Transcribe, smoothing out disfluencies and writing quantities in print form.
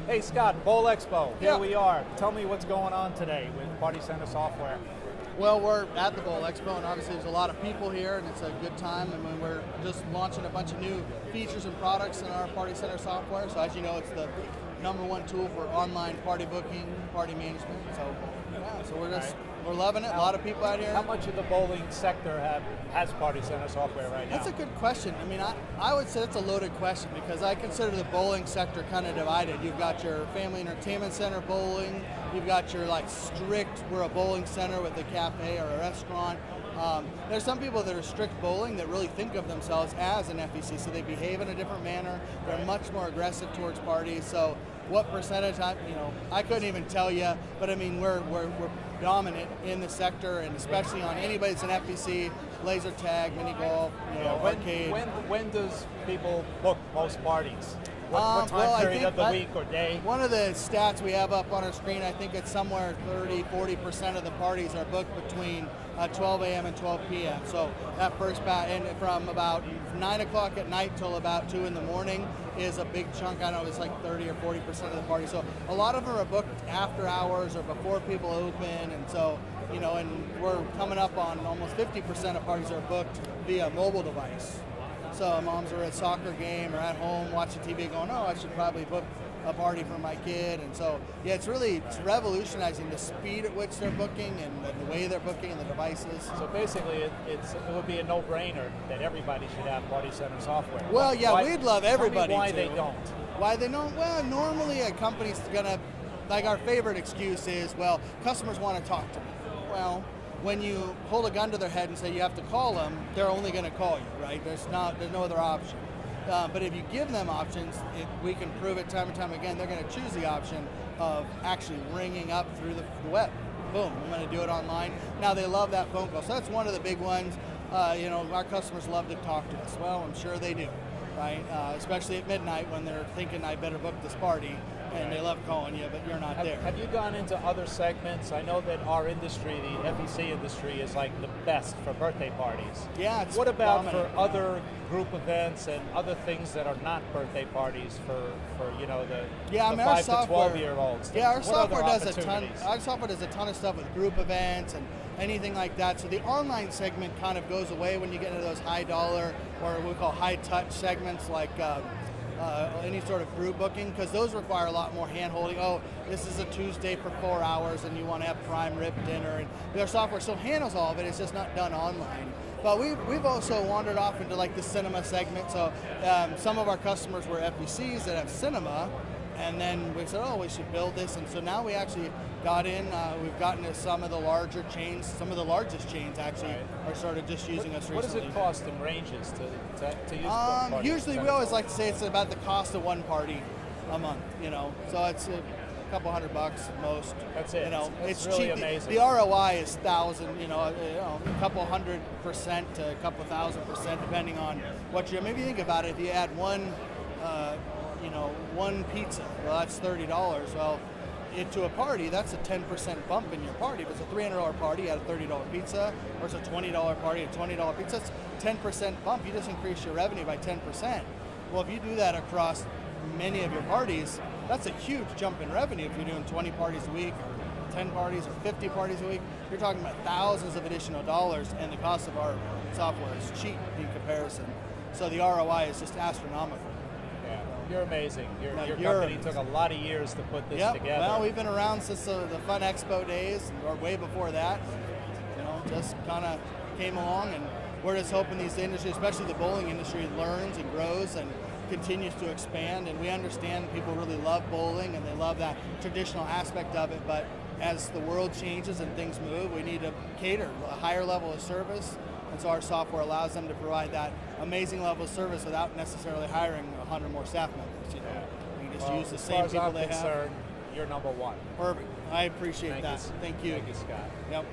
Hey Scott, Bowl Expo, here Yeah. we are. Tell me what's going on today with Party Center software. Well, we're at the Bowl Expo, and obviously there's a lot of people here, and it's a good time. I mean, we're just launching a bunch of new features and products in our Party Center software. So as you know, it's the #1 tool for online party booking, party management. So yeah, so we're loving it. A lot of people out here. How much of the bowling sector has Party Center software right now? That's a good question. I mean, I would say it's a loaded question because I consider the bowling sector kind of divided. You've got your family entertainment center bowling. You've got your like strict, we're a bowling center with a cafe or a restaurant. There's some people that are strict bowling that really think of themselves as an FEC, so they behave in a different manner. They're much more aggressive towards parties. So what percentage, I couldn't even tell you, but I mean, we're dominant in the sector, and especially on anybody that's an FEC, laser tag, mini golf, arcade. When does people book most parties? What time period of the week or day? One of the stats we have up on our screen, I think it's somewhere 30-40% of the parties are booked between 12 a.m. and 12 p.m. So that first batch, and from about 9 o'clock at night till about 2 in the morning is a big chunk. I know it's like 30 or 40% of the parties. So a lot of them are booked after hours or before people open, and so, and we're coming up on almost 50% of parties are booked via mobile device. So moms are at a soccer game or at home watching TV going, oh, I should probably book a party for my kid. And so, yeah, it's revolutionizing the speed at which they're booking and the way they're booking and the devices. So basically, it would be a no-brainer that everybody should have Party Center software. Well, yeah, we'd love everybody tell me why to. they don't. Why they don't? Well, normally a company's gonna, like our favorite excuse is, well, customers want to talk to me. Well, when you hold a gun to their head and say you have to call them, they're only going to call you, right? There's no other option. But if you give them options, we can prove it time and time again, they're going to choose the option of actually ringing up through the web. Boom, I'm going to do it online. Now they love that phone call. So that's one of the big ones. Our customers love to talk to us. Well, I'm sure they do, right? Especially at midnight when they're thinking I better book this party. And they love calling you, but you're not there. Have you gone into other segments? I know that our industry, the FEC industry, is like the best for birthday parties. Yeah, it's What about dominant. for other group events and other things that are not birthday parties for the 5 to 12-year-olds? Yeah, our What software other does a ton. opportunities? Our software does a ton of stuff with group events and anything like that. So the online segment kind of goes away when you get into those high dollar or what we call high touch segments like. Any sort of group booking, because those require a lot more hand holding. Oh, this is a Tuesday for 4 hours and you want to have prime rib dinner, and our software still handles all of it, it's just not done online. But we've also wandered off into like the cinema segment, so some of our customers were FECs that have cinema, and then we said, oh, we should build this, and so now we actually got in, we've gotten to some of the larger chains, some of the largest chains actually are sort of just using us recently. What does it cost in ranges to use Party usually Center we always software? like to say it's about the cost of one party a month, so it's a couple $100 at most. That's it. It's really cheap. amazing. The ROI is a couple 100% to a couple 1,000% depending on what you. Maybe think about it. If you add one pizza, well, that's $30. Well, to a party, that's a 10% bump in your party. If it's a $300 party at a $30 pizza, or it's a $20 party at a $20 pizza, that's 10% bump. You just increase your revenue by 10%. Well, if you do that across many of your parties, that's a huge jump in revenue. If you're doing 20 parties a week, or 10 parties, or 50 parties a week, you're talking about thousands of additional dollars, and the cost of our software is cheap in comparison. So the ROI is just astronomical. Yeah, you're amazing. Your company took a lot of years to put this together. Well, we've been around since the Fun Expo days, or way before that. Just kind of came along, and we're just hoping these industries, especially the bowling industry, learns and grows and continues to expand. And we understand people really love bowling and they love that traditional aspect of it. But as the world changes and things move, we need to cater a higher level of service. And so our software allows them to provide that amazing level of service without necessarily hiring 100 more staff members. You can just use the same people they have. You're #1. Perfect. I appreciate that. Thank you. Thank you, Scott. Yep.